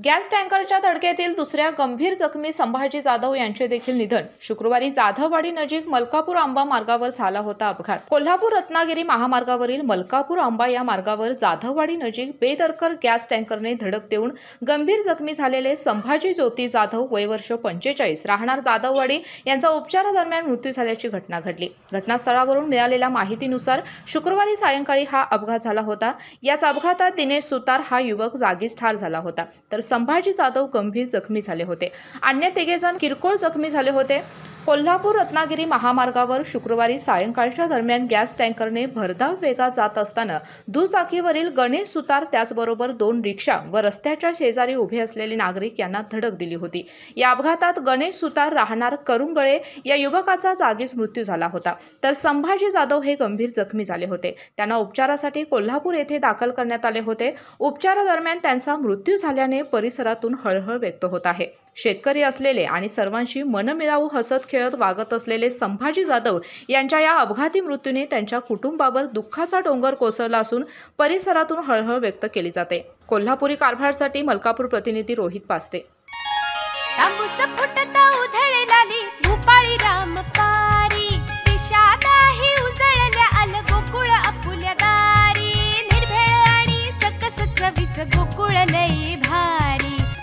Gas टँकरच्या धडकेतील दुसऱ्या गंभीर जखमी संभाजी जाधव यांचे देखील निधन। शुक्रवारी जाधववाडी नजीक मलकापूर आंबा मार्गावर झाला होता अपघात। कोल्हापूर रत्नागिरी महामार्गावरील मलकापूर आंबा या मार्गावर जाधववाडी नजीक बेदरकर गॅस टँकरने धडक देऊन गंभीर जखमी झालेले संभाजी ज्योती जाधव वय वर्ष 45 राहणार जाधववाडी यांचा उपचारादरम्यान मृत्यू झाल्याची घटना घडली। घटनास्थळावरून मिळालेल्या माहितीनुसार शुक्रवारी सायंकाळी हा अपघात झाला होता। याच अपघातात दिनेश सुतार हा युवक जागीच ठार झाला होता, तर संभाजी जाधव गंभीर जखमी झाले होते। अन्य तिघेजण किरकोळ जखमी झाले होते। कोल्हापूर रत्नागिरी महामार्गावर शुक्रवारी सायंकाळच्या दरम्यान गॅस टँकरने भरधाव वेगात जात असताना दुचाकीवरील गणेश सुतार त्याचबरोबर 2 रिक्षा व रस्त्याच्या शेजारी उभे असलेले नागरिक यांना धडक दिली होती। या अपघातात गणेश सुतार राहणार करुंगळे या युवकाचा जागीच मृत्यू झाला होता, तर संभाजी जाधव हे गंभीर जखमी झाले होते। त्यांना उपचारासाठी कोल्हापूर येथे दाखल करण्यात आले होते। उपचारादरम्यान त्यांचा मृत्यू झाल्याने परिसरातून हळहळ व्यक्त होत आहे। शेतकरी असलेले आणि सर्वांशी मनमिळावू हसत खेळत वागत असलेले संभाजी जाधव यांच्या या अपघाती मृत्यूने त्यांच्या कुटुंबावर दुःखाचा डोंगर कोसळला असून परिसरातून हळहळ व्यक्त केली जाते। कोल्हापुरी कारभारसाठी मलकापूर प्रतिनिधी रोहित पास्ते।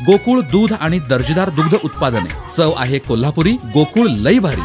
गोकुळ दूध आणि दर्जेदार दुग्ध उत्पादने। चव आहे कोल्हापुरी। गोकुळ लई भारी।